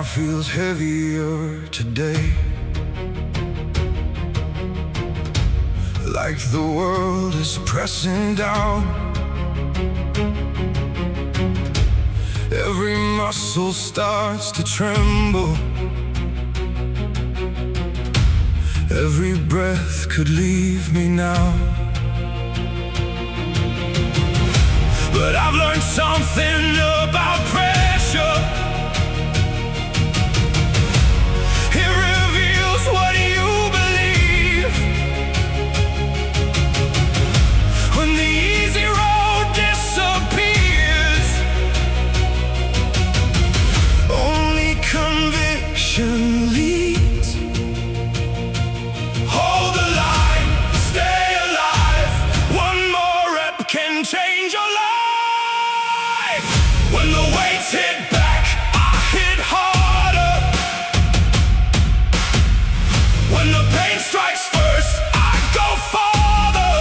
heart feels heavier today, like the world is pressing down. Every muscle starts to tremble, every breath could leave me now. But I've learned something about pressure. It reveals what you believe. When the easy road disappears, only conviction leads. Hold the line, stay alive. One more rep can change your life. When the weights hit back, I hit harder. When the pain strikes first, I go farther.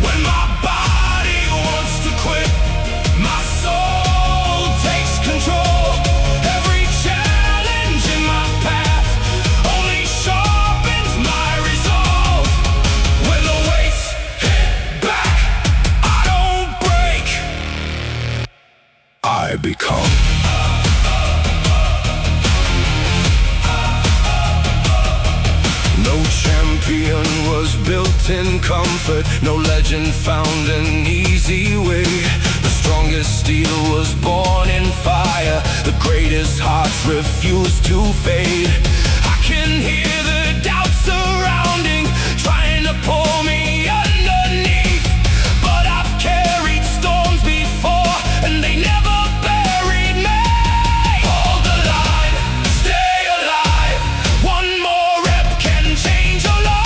When my body wants to quit, my soul takes control. Every challenge in my path only sharpens my resolve. When the weights hit back, I don't break, I become. No champion was built in comfort, no legend found an easy way. The strongest steel was born in fire, the greatest hearts refuse to fade. I can hear the doubt surrounding, trying to pull me underneath. But I've carried storms before, and they never buried me. Hold the line, stay alive. One more rep can change your life.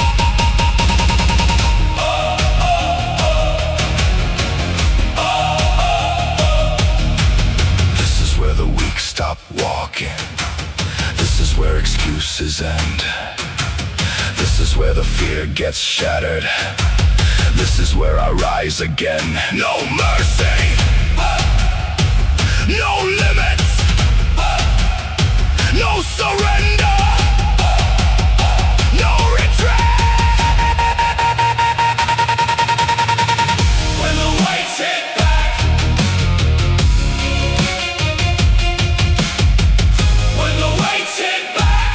This is where the weak stop walking. This is where excuses end. This is where the fear gets shattered. This is where I rise again. No mercy, no limits, no surrender, no retreat. When the weights hit back, when the weights hit back,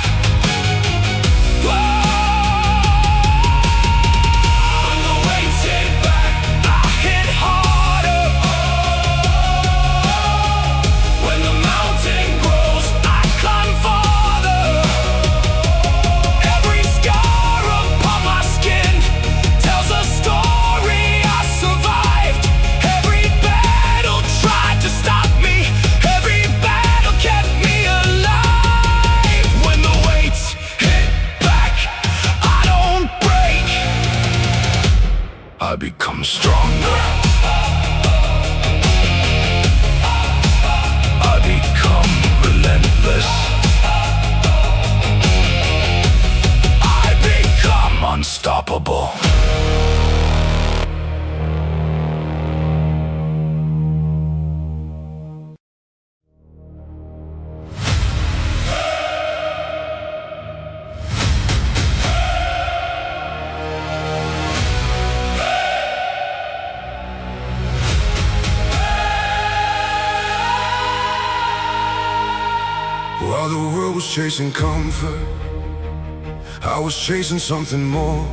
when the weights hit back, I hit harder. When the mountain grows, I climb farther. Every scar upon my skin tells a story I survived. Every battle tried to stop me, every battle kept me alive. When the weights hit back, I don't break, I become stronger. I become relentless. I become unstoppable. While the world was chasing comfort, I was chasing something more.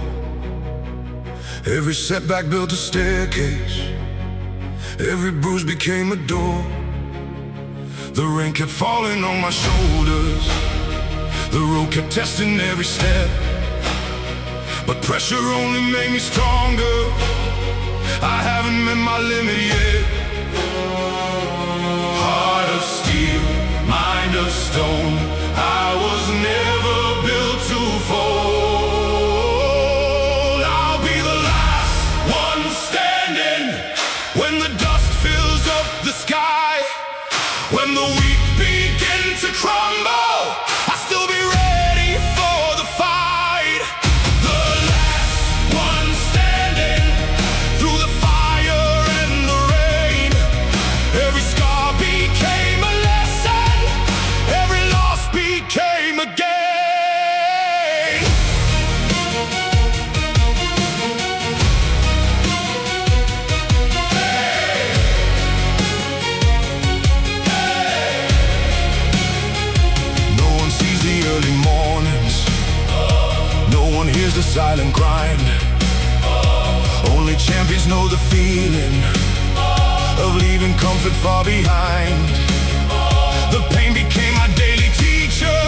Every setback built a staircase, every bruise became a door. The rain kept falling on my shoulders, the road kept testing every step, but pressure only made me stronger. I haven't met my limit yet. Heart of steel, mind of stone, I was never built to fold. I'll be the last one standing when the dust fills up the sky. When the weak begin to crumble, I'll still be ready for the fight. The last one standing through the fire and the rain. Every scar became a lesson. silent grind. Only champions know the feeling of leaving comfort far behind. The pain became my daily teacher.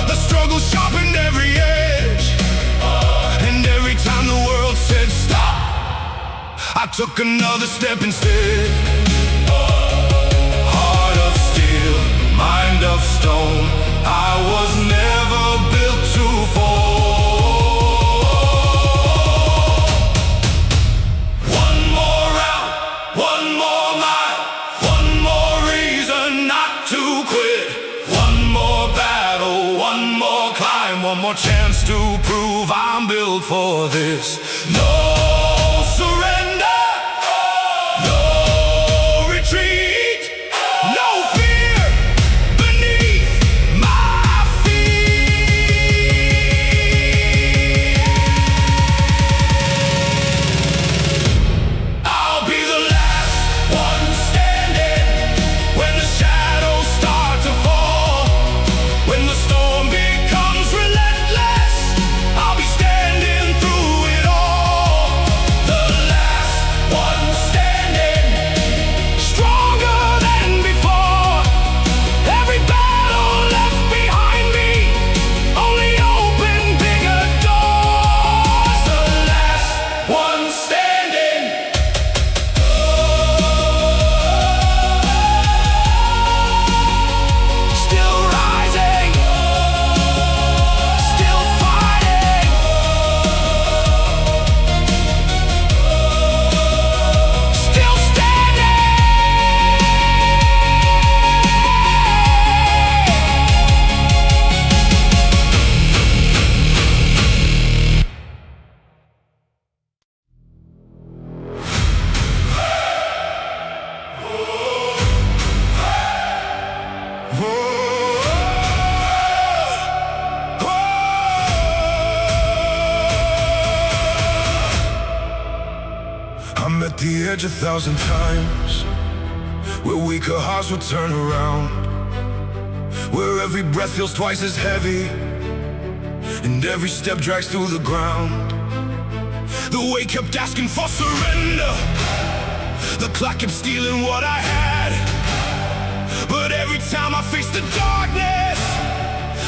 The struggle sharpened every edge. And every time the world said stop, I took another step instead. Heart of steel, mind of stone, I was never built to fall. One more round, one more mile, one more reason not to quit. One more battle, one more climb, one more chance to prove I'm built for this. No surrender, no retreat, no fear beneath my feet. I'll be the last one standing when the shadows start to fall. When the storm becomes relentless, I'll be standing through it all. The last one standing, stronger than before. Every battle left behind me only opened bigger doors. The last one standing. Still rising, still fighting, still standing. I'm at the edge 1,000 times, where weaker hearts will turn around, where every breath feels twice as heavy, and every step drags through the ground. The weight kept asking for surrender, the clock kept stealing what I had. But every time I faced the darkness,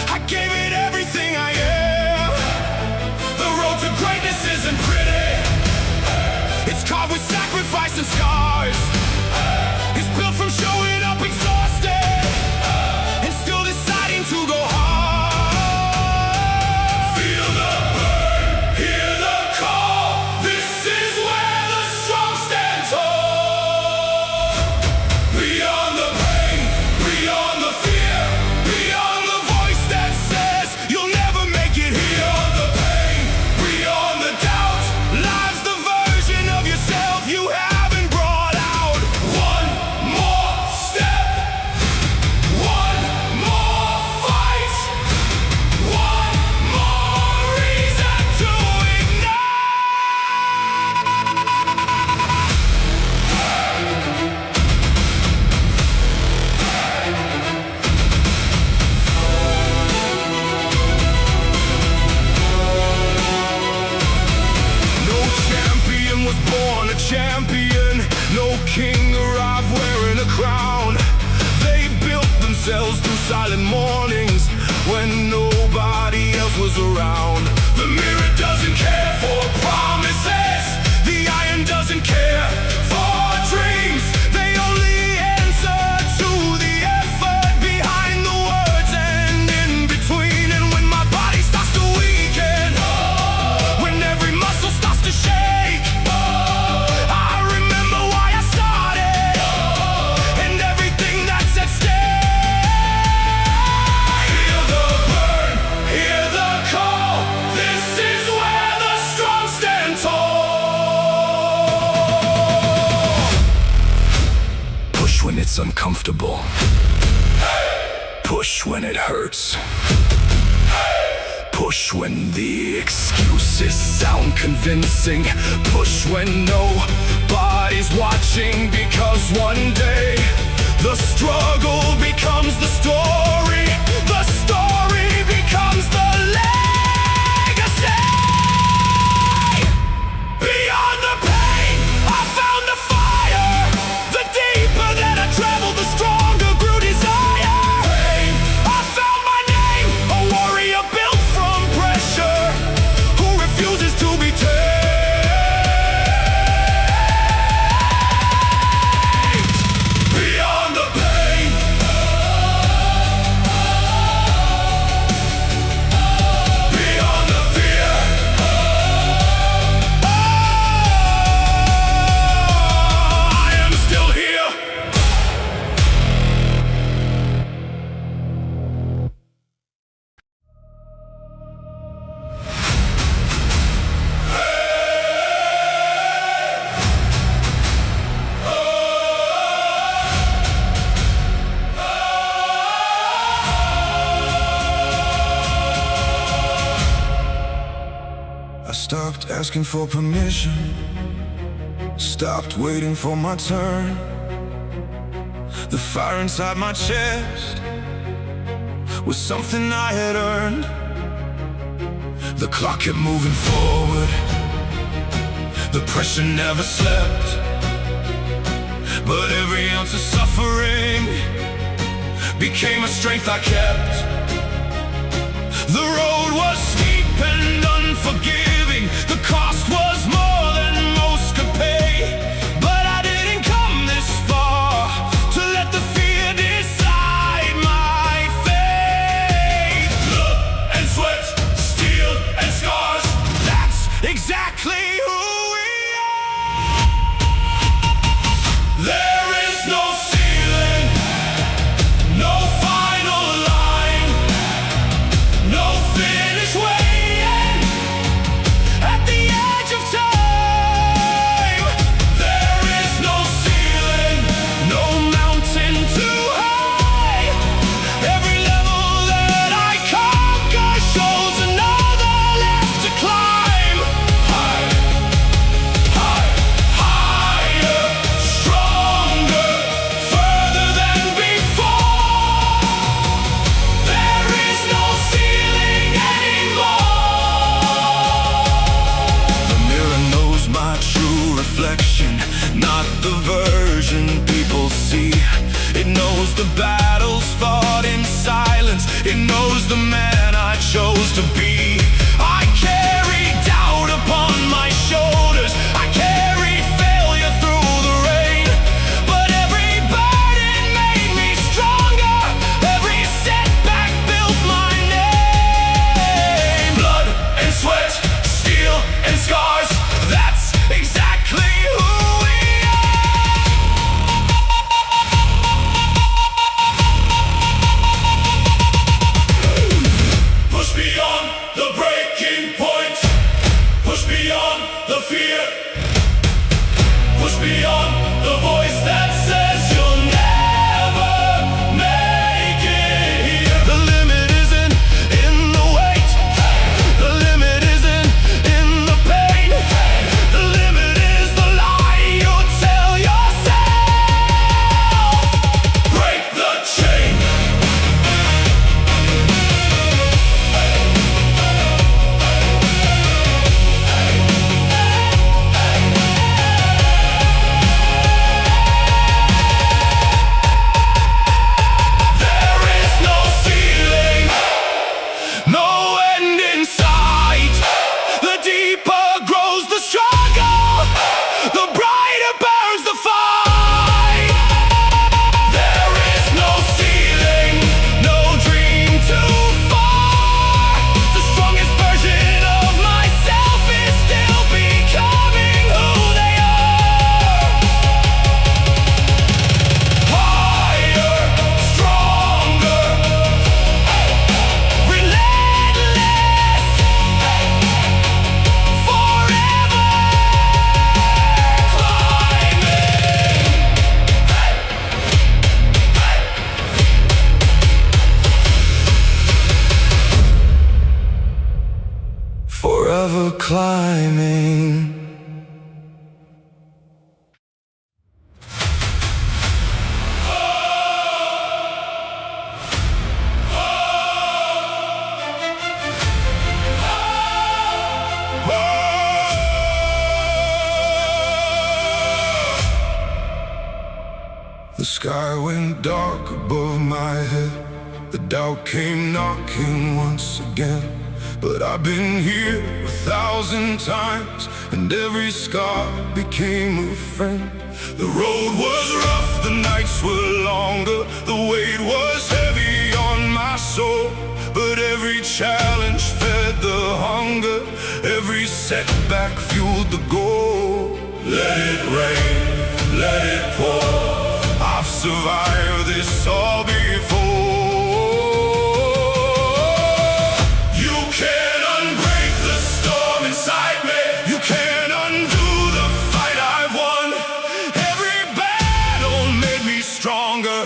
I gave it everything I am. The road to greatness isn't pretty. It's carved with sacrifice and scars. It's built from showing up exhausted and still deciding to go hard. Feel the burn, hear the call. This is where the strong stand tall. Beyond the pain, beyond the fear, beyond the voice that says you'll never make it here. Beyond the pain, beyond the doubt, lies the version of yourself you haven't brought out. One more step, one more fight, one more reason to ignite. No champion was born a champion. No king arrived wearing a crown. They built themselves through silent mornings when nobody else was around. The mirror doesn't care for promises. The iron doesn't care for dreams. They only answer to the effort behind the words and in between. And when my body starts to weaken, when every muscle starts to shake, I remember why I started and everything that's at stake. Feel the burn, hear the call. This is where the strong stand tall. Push when it's uncomfortable. Push when it hurts. Push when the excuses sound convincing. Push when nobody's watching, because one day the struggle becomes the story. The story becomes the legacy. asking for permission, stopped waiting for my turn. The fire inside my chest was something I had earned. The clock kept moving forward, the pressure never slept, but every ounce of suffering became a strength I kept. The road was steep and unforgiving, the cost was more than most could pay, but I didn't come this far to let the fear decide my fate. Blood and sweat, steel and scars, that's exactly who we are. There is no ceiling, no final line, no finish waiting at the edge of time. There is no ceiling, no mountain too high. Every level that I conquer shows another left to climb. Higher, higher, stronger, further than before. There is no ceiling anymore. The mirror knows my true reflection, not the version people see. It knows the battles fought in silence, it knows the man I chose to be. I carry doubt upon my shoulders, I carry failure through the rain, but every burden made me stronger, every setback built my name. Blood and sweat, steel and scars, that's exactly who we are. Push beyond the breaking point, push beyond the fear, push beyond the voice that says you'll never make it here. The limit isn't in the weight, the limit isn't in the pain, the limit is the lie you tell yourself. Break the chain. There is no ceiling, no end in sight. The deeper grows the struggle, the brighter burns the fight. There is no ceiling, no dream too far. The strongest version of myself is still becoming who they are. Higher, stronger, relentless, forever climbing. Forever climbing. The sky went dark above my head, the doubt came knocking once again. But I've been here 1,000 times, and every scar became a friend. The road was rough, the nights were longer, the weight was heavy on my soul. But every challenge fed the hunger, every setback fueled the goal. Let it rain, let it pour, I've survived this all before. You can't unbreak the storm inside me, you can't undo the fight I've won. Every battle made me stronger,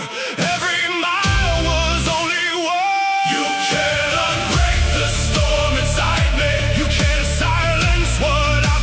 every mile was only one. You can't unbreak the storm inside me, you can't silence what I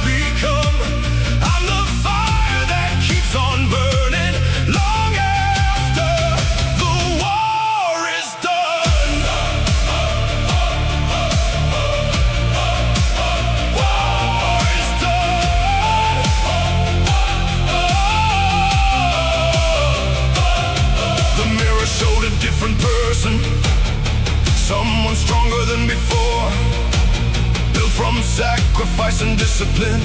someone stronger than before, built from sacrifice and discipline,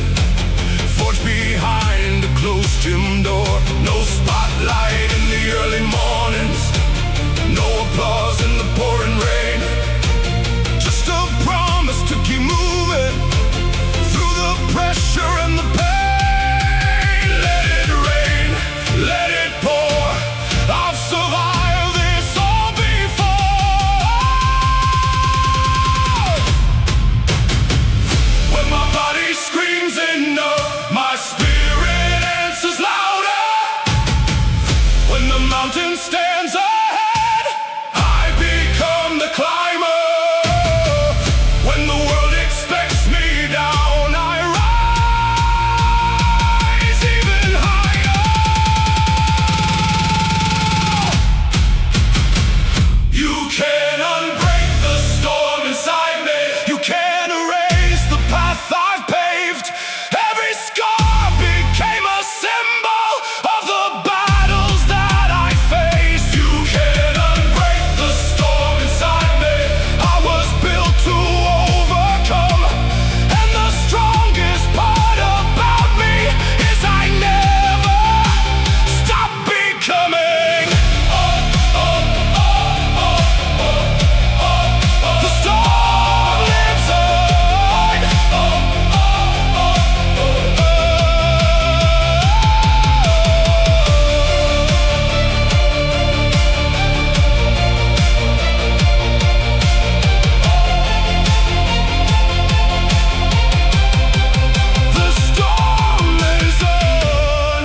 forged behind a closed gym door. No spotlight in the early mornings, no applause in the pouring rain, just a promise to keep moving through the pressure and the pain. Let it rain, let it pour, I've survived this all before. When my body screams enough, my spirit answers louder. When the mountain stands ahead, I become the climber. When the world expects me down, I rise even higher. You can't unbreak the storm inside me. You can't erase the path I've paved. Every scar became a symbol of the battles that I faced. You can't unbreak the storm inside me. I was built to overcome, and the strongest part about me is I never stop becoming. The storm lives on. The storm lives on.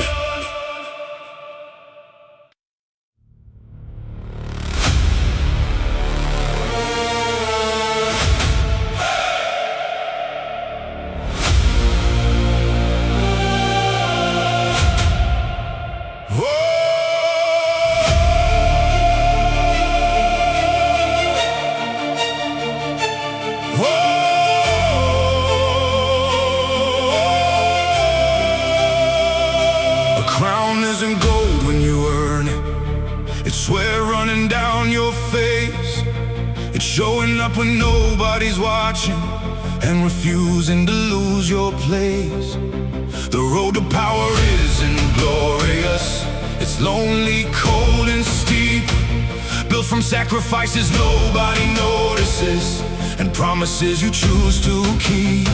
A crown isn't gold when you earn it. It's sweat running down your face. It's showing up when nobody's watching and refusing to lose your place. The road to power isn't glorious. It's lonely, cold, and steep, built from sacrifices nobody notices and promises you choose to keep.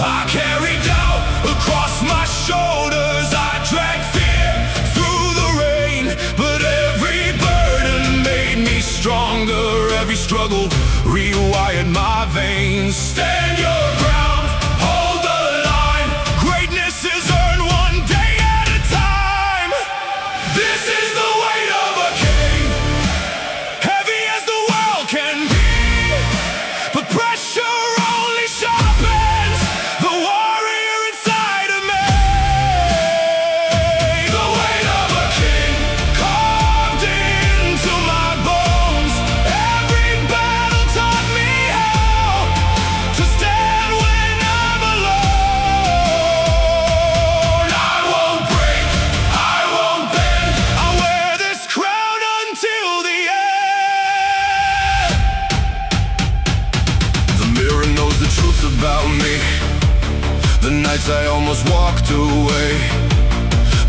I carry doubt across my shoulders, I drag fear through the rain, but every burden made me stronger. Every struggle rewired my veins. Stand your ground, hold the line. Greatness is earned one day at a time. This is the weight of a king, heavy as the world can be, but pressure only sharpens the warrior inside of me. The weight of a king carved into my bones. Every battle taught me how to stand when I'm alone. I won't break, I won't bend. I wear this crown until the end. The mirror knows the truth about me. The nights I almost walked away,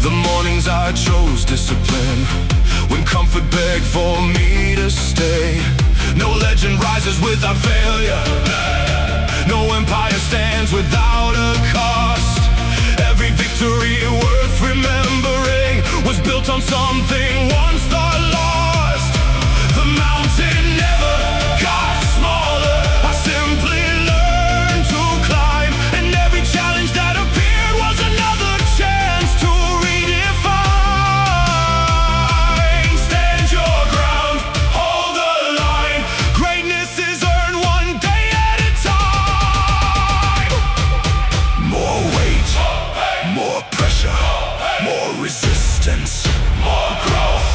the mornings I chose discipline, when comfort begged for me to stay. No legend rises without failure, no empire stands without a cost. Every victory worth remembering was built on something once thought lost. The mountain never got smaller, I simply learned to climb, and every challenge that appeared was another chance to redefine. Stand your ground, hold the line. Greatness is earned one day at a time. More weight, more pressure, more resistance, more growth.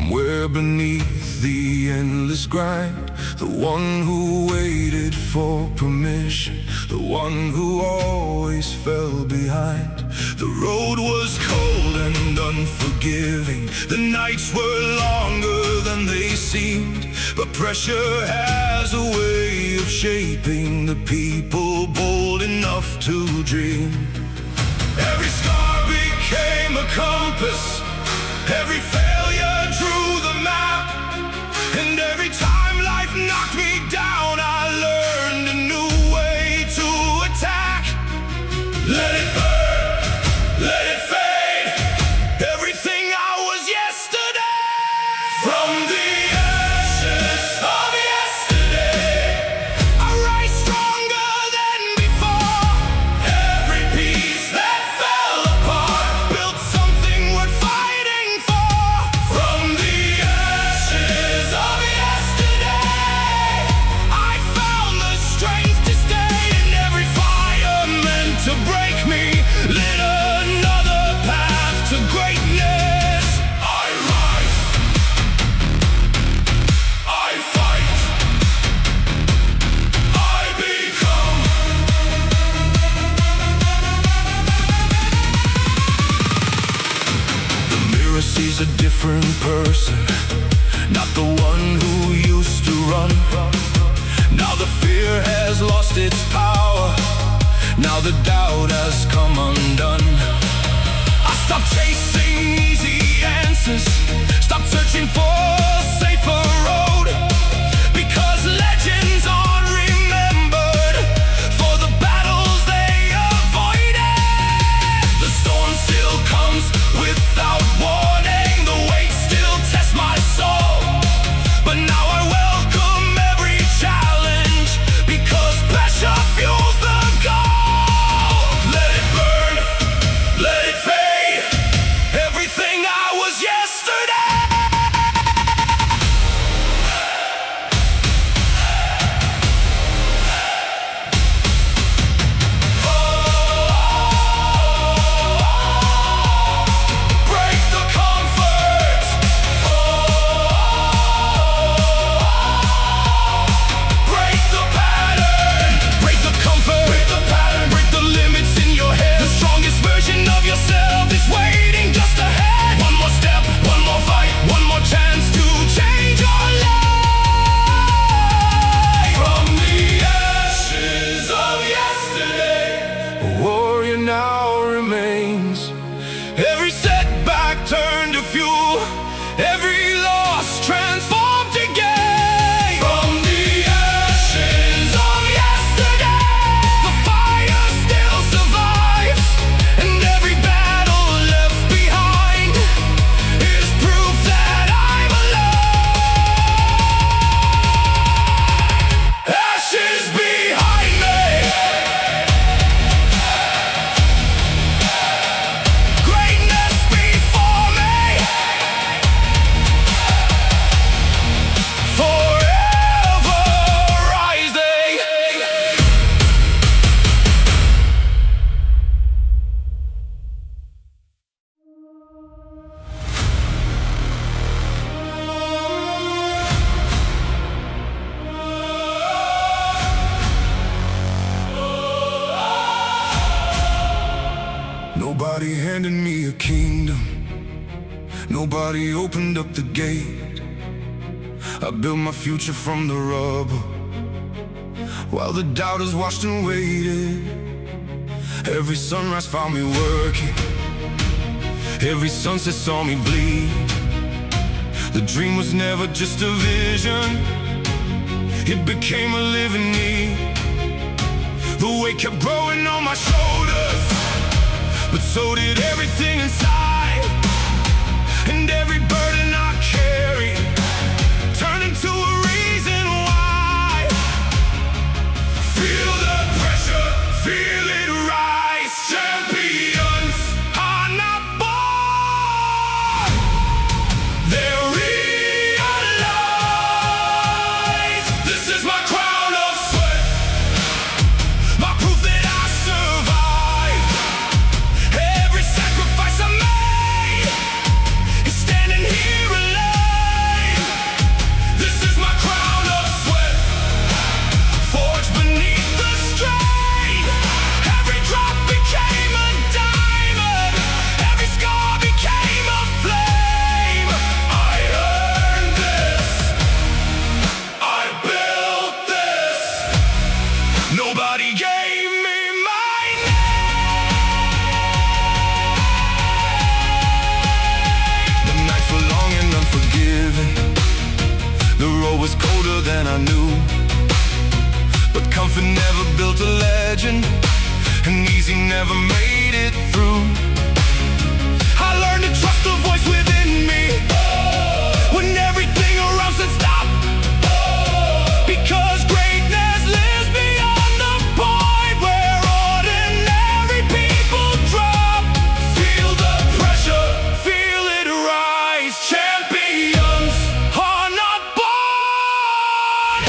Somewhere beneath the endless grind, the one who waited for permission, the one who always fell behind. The road was cold and unforgiving, the nights were longer than they seemed, but pressure has a way of shaping the people bold enough to dream. Every scar became a compass, every failure drew the map, and every time life knocked me down, I learned a new way to attack. Let it burn, let it fade, everything I was yesterday. From the ashes of yesterday, I rise stronger than before. Every piece that fell apart built something worth fighting for. From the ashes of yesterday, I found the strength to stay, and every fire meant to break me lit another path to greatness. I rise, I fight, I become. The mirror sees a different person, not the one who used to run. Now the fear has lost its power, now the doubt has come undone. I stopped chasing easy answers, stopped searching for a safer road, because legends aren't remembered for the battles they avoided. The storm still comes without warning, the weight still tests my soul, but now I welcome every challenge, because passion fuels the goal. Let it burn, let it fade, everything I was yesterday. Break the comfort. Break the pattern. Break the comfort. Break the pattern. Break the limits in your head. The strongest version of yourself is waiting just ahead. One more step, one more fight, one more chance to change your life. From the ashes of yesterday, a warrior now remains. Every setback turned to fuel, every loss transformed to gain. From the ashes of yesterday, the fire still survives, and every battle left behind is proof that I'm alive. Ashes behind me, greatness before me, forever rising. Nobody handed me a kingdom, nobody opened up the gate. I built my future from the rubble, while the doubters watched and waited. Every sunrise found me working, every sunset saw me bleed. The dream was never just a vision, it became a living need. The weight kept growing on my shoulders, but so did everything inside. And every burden I carry turned into a reason why. Feel the pressure, feel it rise. Champions are not born, they're realized. This is my crown of sweat, my proof that I survived every sacrifice I made. than I knew. But comfort never built a legend, and easy never made it through. I learned to trust the voice within me when everything around said stop. Because greatness lives beyond the point where ordinary people drop. Feel the pressure, feel it rise. Champions are not born,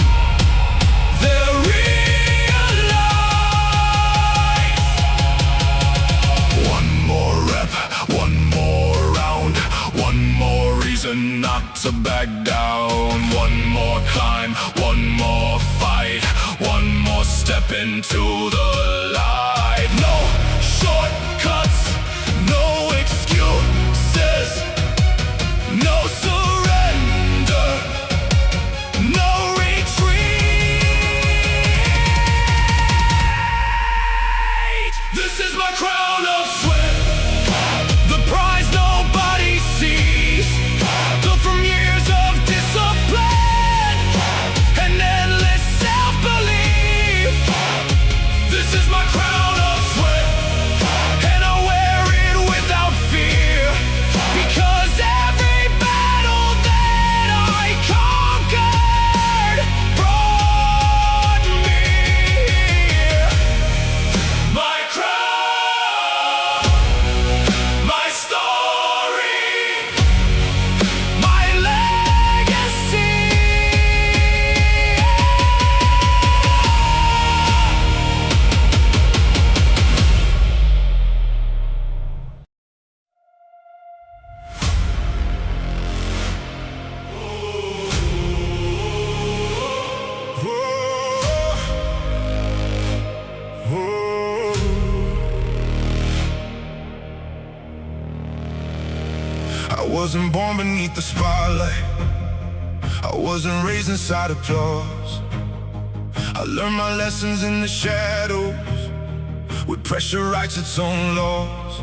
they're realized. One more rep, one more round, one more reason not to back down. One more climb, one more fight, one more step into the light. No shortcuts, no excuses, no surrender, no retreat. This is my crown of sweat, the prize nobody sees, built from years of discipline and endless self-belief. This is my crown of sweat, and I wear it without fear, because every battle that I conquered brought me here. My crown, my story, my legacy. I wasn't born beneath the spotlight, I wasn't raised inside applause. I learned my lessons in the shadows, with pressure writes its own laws.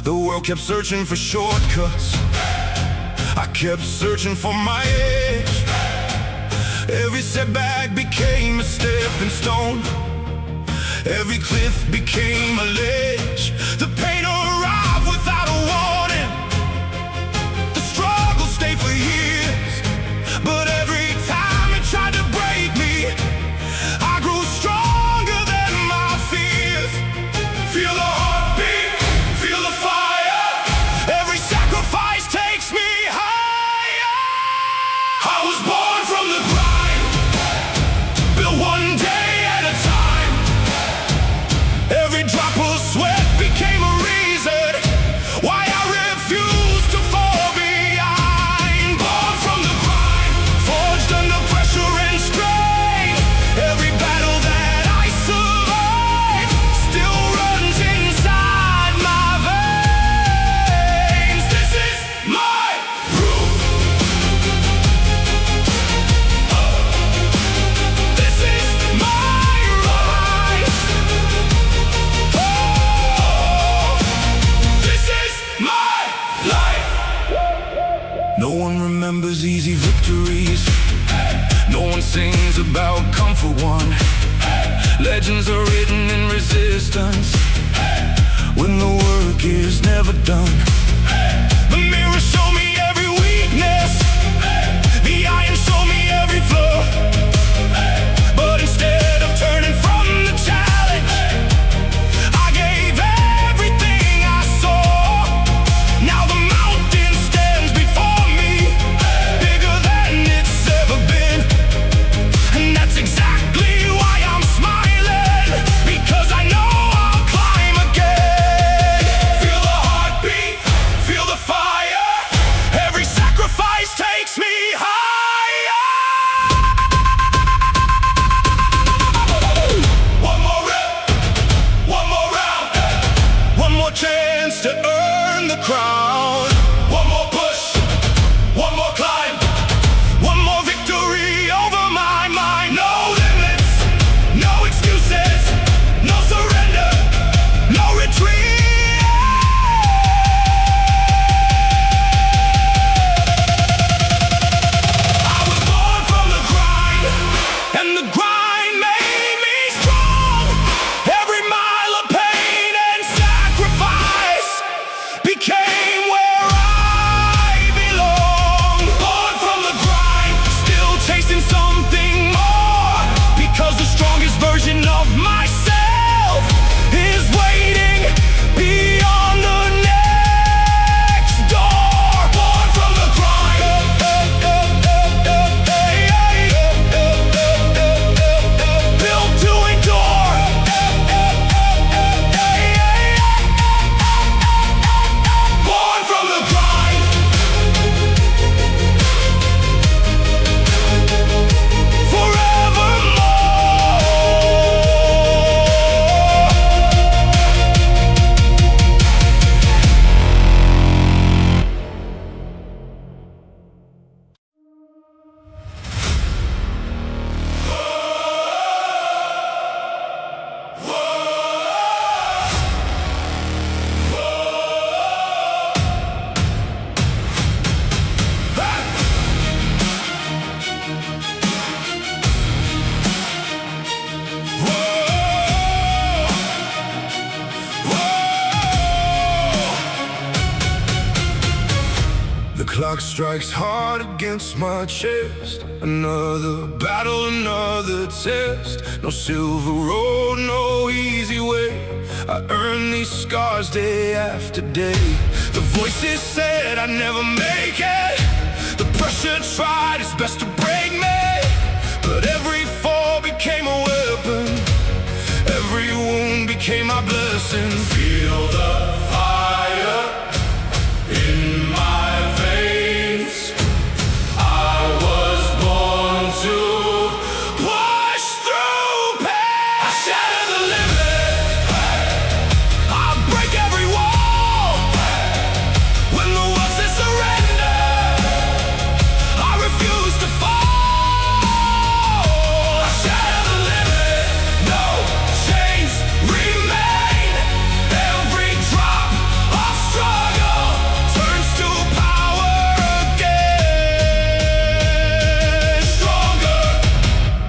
The world kept searching for shortcuts, I kept searching for my edge. Every setback became a stepping stone, every cliff became a ledge. The pain arrived without a warning, the struggle stayed for years. But every time it tried to break me, I grew stronger than my fears. Feel the heartbeat, feel the fire, every sacrifice takes me higher. I was born from the grind, built one day at a time. Every drop of sweat became a reason why I refused to fall behind. Born from the grind, forged under pressure and strain. Every battle that I survived still runs inside my veins. This is my proof. This is my rise. This is my life. No one remembers easy victories, no one sings about comfort won. Legends are written in resistance, when the work is never done. The mirror show me every weakness, the iron show me every flaw. But instead of turning from the challenge, I gave everything I saw. Now the mountain stands before me, bigger than it's ever been. And that's exactly why I'm smiling, because I know I'll climb again. Feel the heartbeat, feel the fire, strikes hard against my chest. Another battle, another test. No silver road, no easy way. I earn these scars day after day. The voices said I'd never make it. The pressure tried its best to break me, but every fall became a weapon. Every wound became my blessing. Feel the fire in my veins. I was born to push through pain. I shatter the limit. I break every wall. When the world says surrender, I refuse to fall. I shatter the limit. No chains remain. Every drop of struggle turns to power again. Stronger,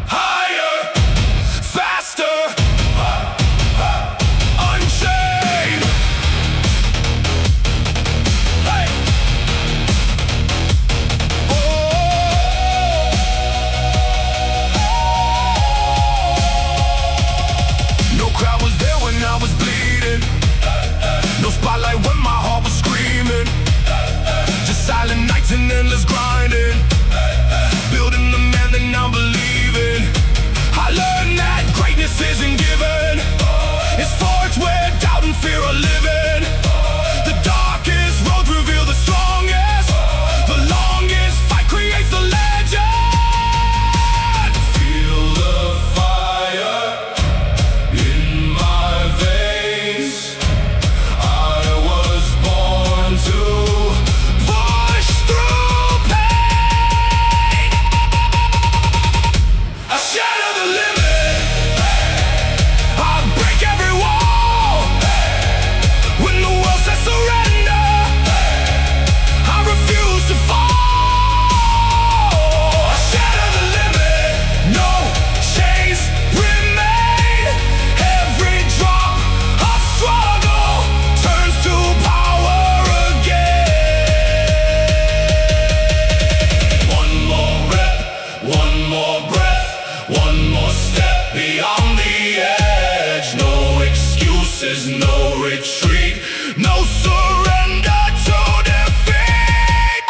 higher, faster, unchained. Hey. No crowd was there when I was bleeding. No spotlight when my heart was screaming. Just silent nights and endless grinding. Building the man that now believing. I learned that greatness isn't given. It's forged where doubt and fear are living. The darkest roads reveal the strongest. The longest fight creates the legend. Feel the fire in my veins. I was born to push through pain. I shatter the limit. I break every wall. When the world says surrender, I refuse to fall. I shatter the limit. No chains remain. Every drop of struggle turns to power again. One more rep, one more breath, one more step beyond the edge. No excuses, no retreat, no surrender to defeat.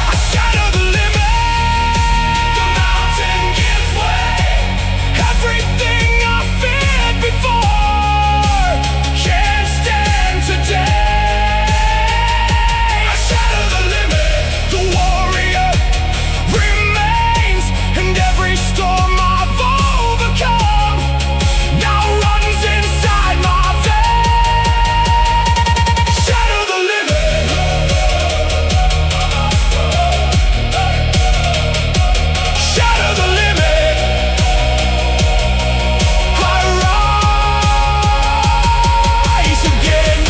I shatter the limit. The mountain gives way. Everything I feared before can't stand today. I shatter the limit. The warrior remains, and every storm I've overcome now runs inside my veins. Shatter the limit. Shatter the limit. I rise again.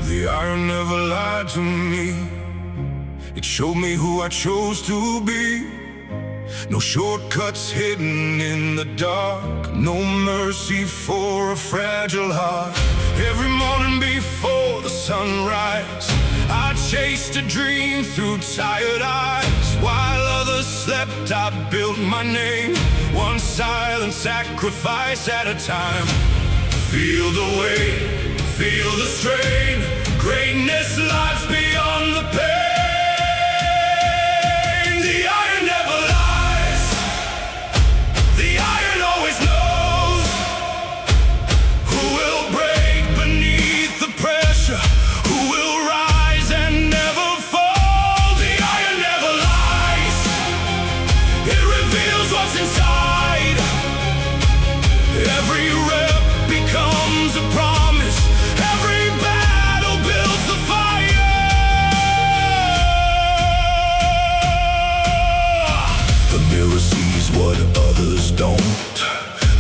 The iron never lied to me. It showed me who I chose to be. No shortcuts hidden in the dark. No mercy for a fragile heart. Every morning before the sunrise, I chased a dream through tired eyes. While others slept, I built my name, one silent sacrifice at a time. Feel the weight, feel the strain. Greatness lies beyond the pain. The iron never lies. The iron always knows who will break beneath the pressure, who will rise and never fall. The iron never lies. It reveals what's inside. Every rep becomes a promise. others don't.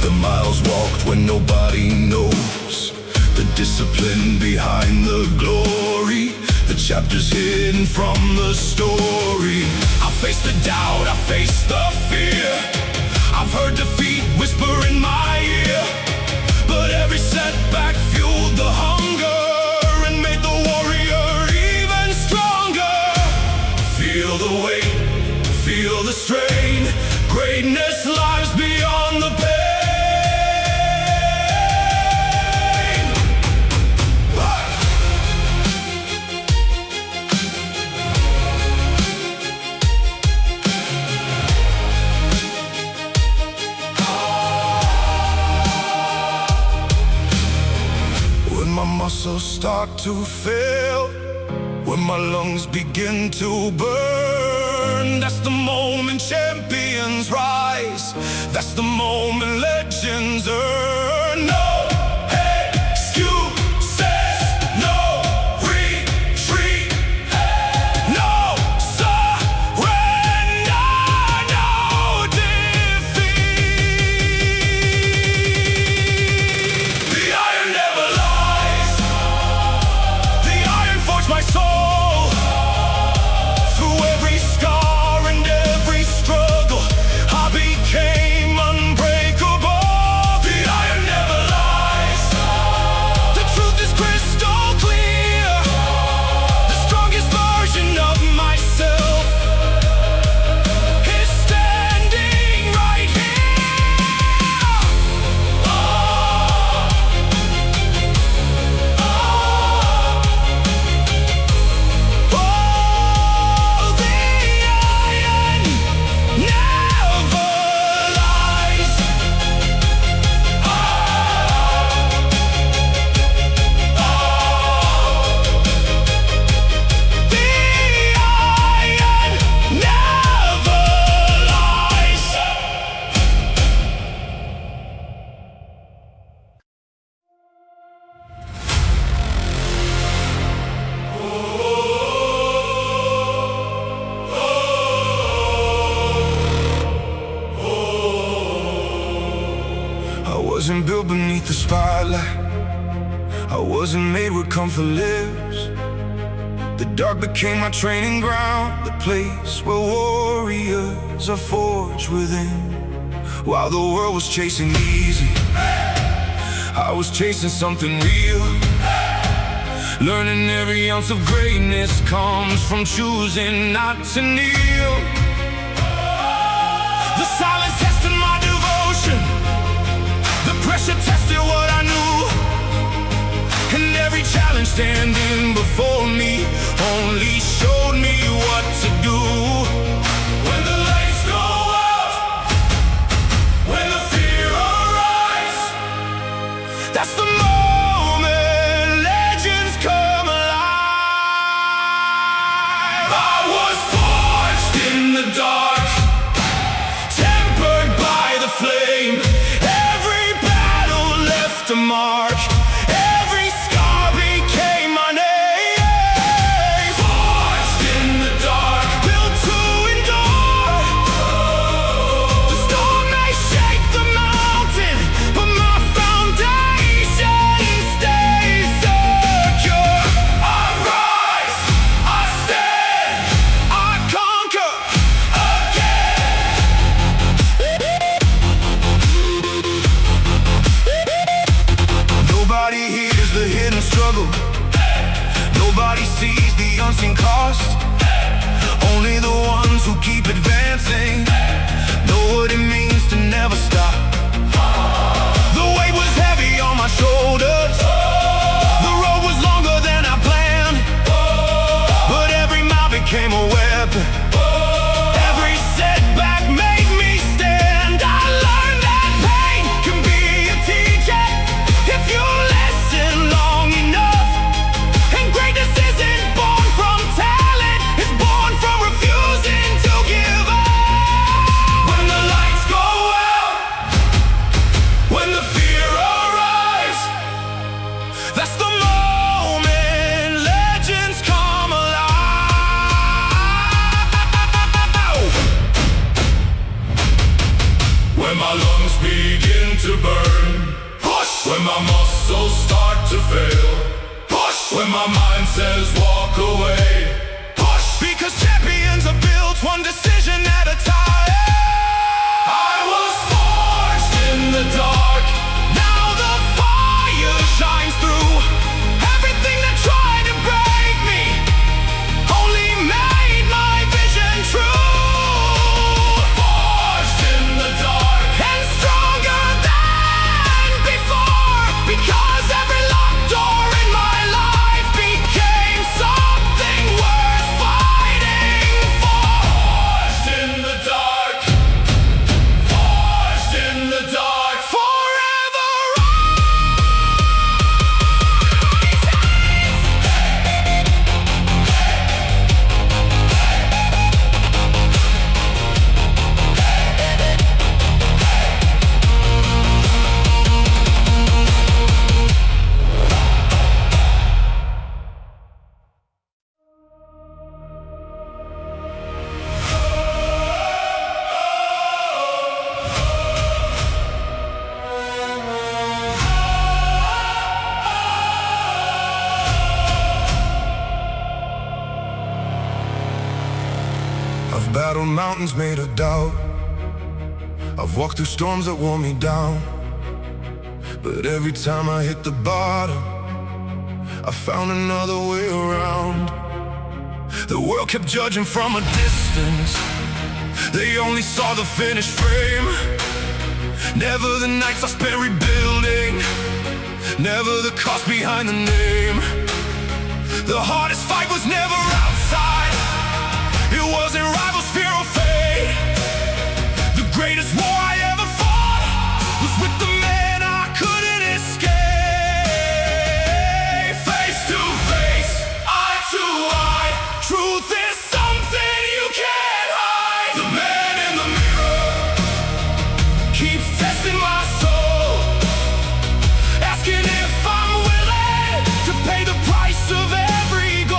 The miles walked when nobody knows. The discipline behind the glory. The chapters hidden from the story. I faced the doubt, I faced the fear. I've heard defeat whisper in my ear. But every setback fueled the hunger and made the warrior even stronger. Feel the weight, feel the strain. Greatness lies beyond the pain. When my muscles start to fail, when my lungs begin to burn, that's the moment champions rise. That's the moment legends earn. No excuses, no retreat, no surrender, no defeat. The iron never lies. The iron forged my soul. I wasn't built beneath the spotlight. I wasn't made where comfort lives. The dark became my training ground, the place where warriors are forged within. While the world was chasing easy, I was chasing something real. Learning every ounce of greatness comes from choosing not to kneel. The silence tested my devotion. The pressure tested what I knew. And every challenge standing before me only showed me what to do. When the lights go out, when the fear arises, that's the moment legends come alive. I was forged in the dark, tempered by the flame. Every battle left a mark. Every scar became my name. Forged in the dark, built to endure. The storm may shake the mountain, but my foundation stays secure. I rise, I stand, I conquer again. Nobody hears the hidden struggle. Nobody sees the unseen cost. Only the ones who keep advancing know what it means to never stop. The weight was heavy on my shoulders. The road was longer than I planned. But every mile became a weapon. Every setback made me stand. I learned that pain can be a teacher if you listen long enough. And greatness isn't born from talent, it's born from refusing to give up. When the lights go out, when the fear arrives, that's the moment legends come alive. says walk away. Push! Because champions are built one decision at a time. I was forged in the dark. Now the fire shines through. Everything that tried to break me only made my vision true. Forged in the dark and stronger than before. Because every locked door in my life became something worth fighting for. Forged in the dark. Forged in the dark. Forever I've battled mountains made of doubt. I've walked through storms that wore me down. But every time I hit the bottom, I found another way around. The world kept judging from a distance. They only saw the finished frame. Never the nights I spent rebuilding. Never the cost behind the name. The hardest fight was never outside. It wasn't rivals, fear or fate. The greatest war I ever fought was with the man I couldn't escape. Face to face, eye to eye. Truth is something you can't hide. The man in the mirror keeps testing my soul, asking if I'm willing to pay the price of every goal.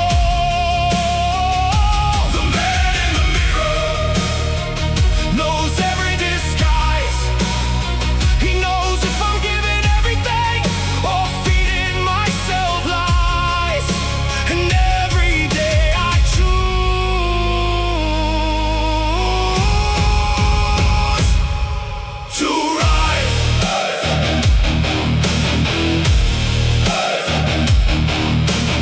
The man in the mirror knows every disguise. He knows if I'm giving everything or feeding myself lies. And every day I choose to rise.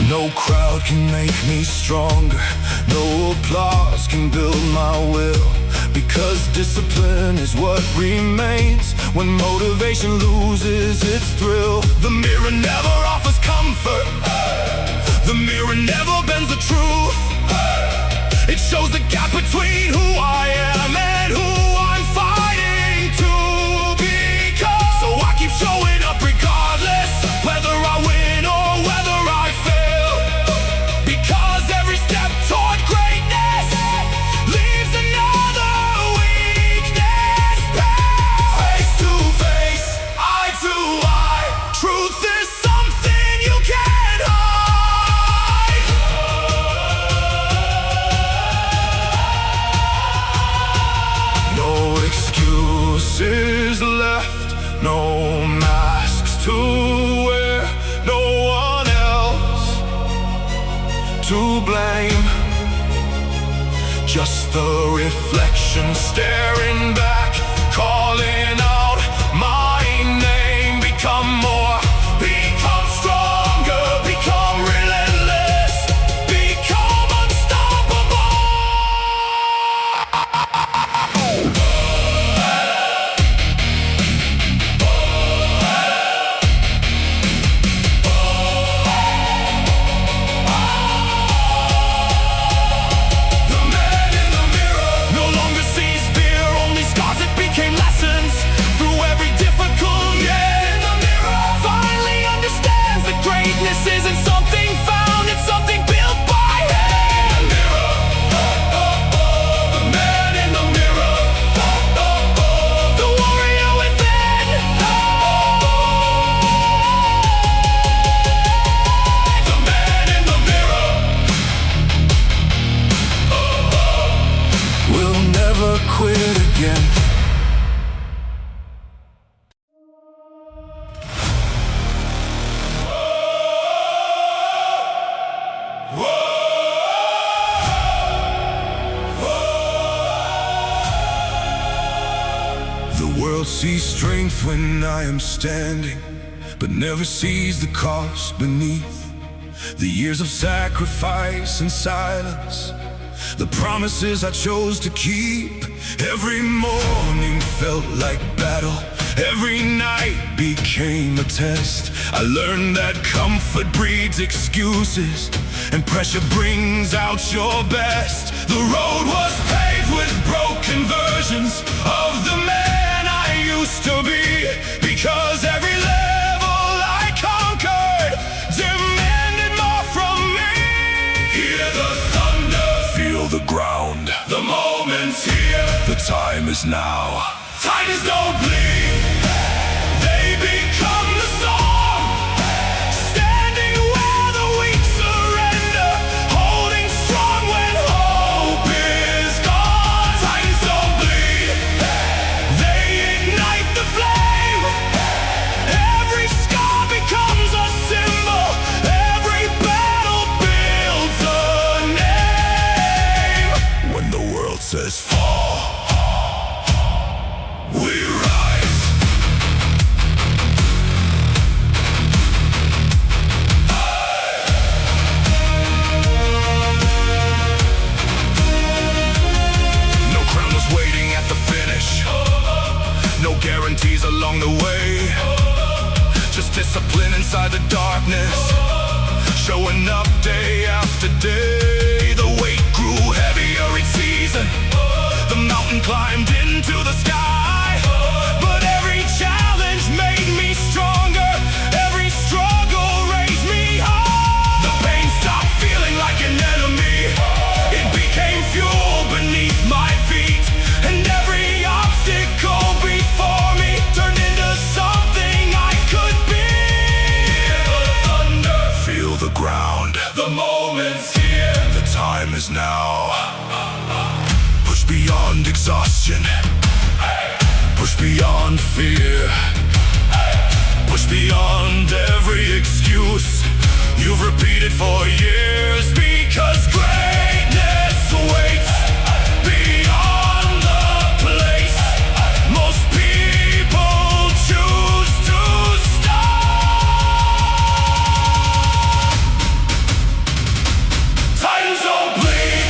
No crowd can make me stronger. No applause can build my will. Because discipline is what remains when motivation loses its thrill. The mirror never offers comfort. The mirror never bends the truth. It shows the gap between who I am and who I'm fighting to become. So I keep showing up regardless, whether I win or whether I fail. Because every step toward greatness leaves another weakness. Face to face, eye to eye. Truth is something you can't hide. No excuses left, no masks to wear, no one else to blame. Just the reflection staring back, calling out my name. Become more, become stronger, become relentless, become unstoppable. The man in the mirror no longer sees fear, only scars that became lessons. Through every difficult year, in the mirror finally understands that greatness isn't something found, it's something built by hand. The man in the mirror, the warrior within. The man in the mirror will never quit again. world sees strength when I am standing, but never sees the cost beneath. The years of sacrifice and silence, the promises I chose to keep. Every morning felt like battle, every night became a test. I learned that comfort breeds excuses, and pressure brings out your best. The road was paved with broken versions of the man I used to be, because every level I conquered demanded more from me. Hear the thunder, feel the ground. The moment's here, the time is now. Titans don't bleed, they become the storm, standing where the weak surrender, holding strong when hope is gone. Titans don't bleed, they ignite the flame. Every scar becomes a symbol, every battle builds a name. When the world says fall, we rise. No crown is waiting at the finish, no guarantees along the way, just discipline inside the darkness, showing up day after day. The weight grew heavier each season, the mountain climbed into the sky, but every challenge made me stronger, every struggle raised me high. The pain stopped feeling like an enemy, it became fuel beneath my feet, and every obstacle before me turned into something I could be. Hear the thunder, feel the ground. The moment's here, the time is now. Push beyond exhaustion, push beyond fear, push beyond every excuse you've repeated for years, because greatness waits beyond the place most people choose to stop. Titans don't bleed,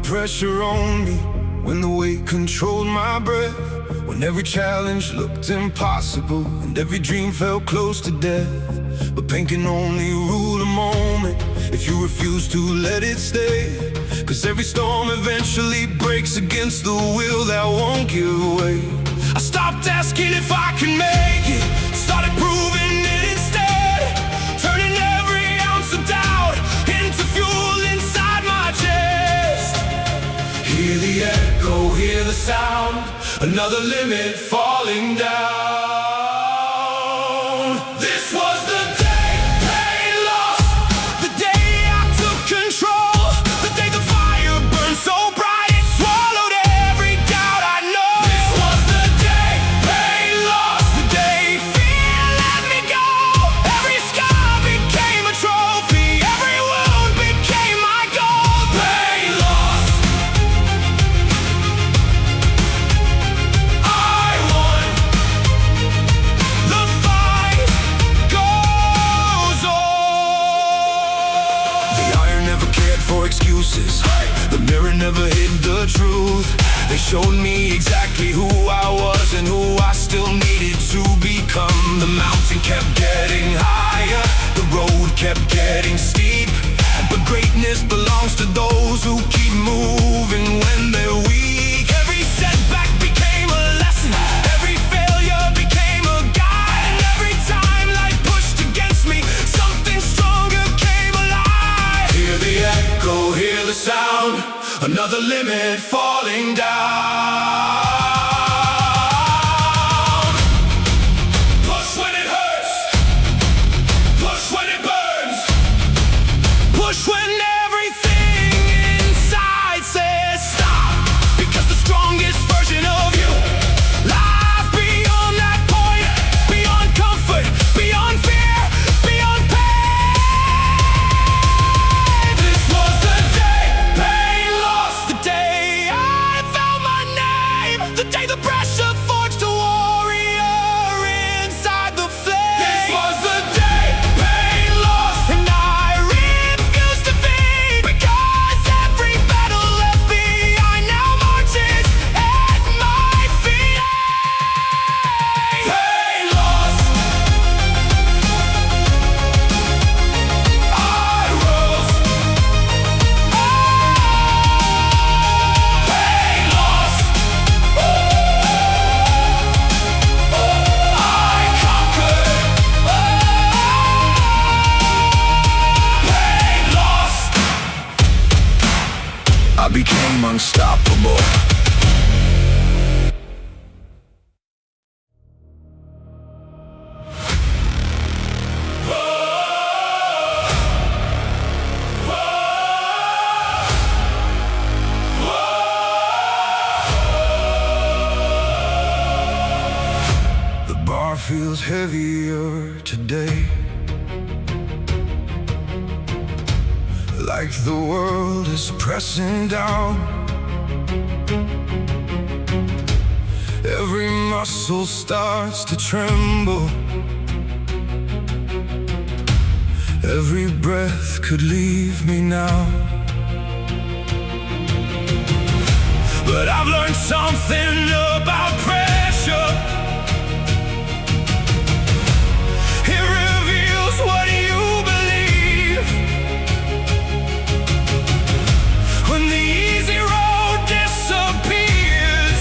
pressure on me, when the weight controlled my breath, when every challenge looked impossible and every dream felt close to death. But pain can only rule a moment if you refuse to let it stay, 'cause every storm eventually breaks against the will that won't give way. I stopped asking if I could make it, started proving it instead, turning every ounce of doubt into fuel inside my chest. Hear the echo, hear the sound, another limit falling down. This was the day pain lost, the day I took control, the day the fire burned so bright it swallowed every doubt I know. This was the day pain lost, the day fear let me go. Every scar became a trophy, every wound became my goal. Pain lost. for excuses. The mirror never hid the truth. They showed me exactly who I was and who I still needed to become. The mountain kept getting higher, the road kept getting steep, but greatness belongs to those who keep moving when they're weak. Every setback became a lesson, every failure became a guide, and every time life pushed against me, something stronger came alive. Hear the echo, hear the sound, another limit falling down. Push when it hurts, push when it burns, push when everything inside says stop. Because the strongest version of you lies beyond that point, beyond comfort, beyond fear, beyond pain. This was the day pain lost, the day I found my name, the day the pressure forged a warrior inside the flame. This was the day pain lost, and I refused to defeat, because every battle left behind now marches at my feet. Pain lost, I rose. Pain lost, I conquered. Pain lost, I became unstoppable. The bar feels heavier today, like the world is pressing down. Every muscle starts to tremble, every breath could leave me now. But I've learned something about pressure. It reveals what you believe. When the easy road disappears,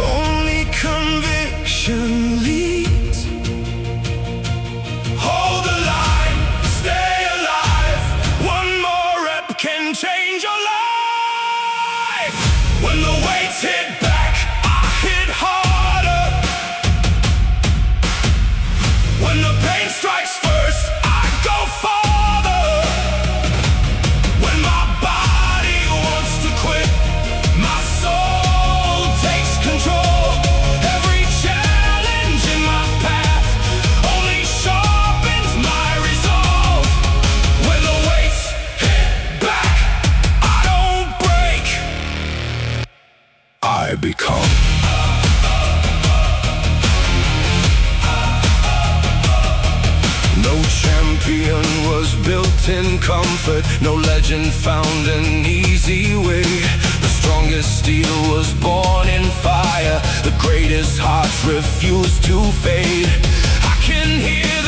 only conviction leads. Hold the line, stay alive. One more rep can change your life. When the weights hit back, I hit harder. When the pain strikes first, I go farther. When my body wants to quit, my soul takes control. Every challenge in my path only sharpens my resolve. When the weights hit back, I don't break, I become. No champion was built in comfort, no legend found an easy way. The strongest steel was born in fire, the greatest hearts refuse to fade. I can hear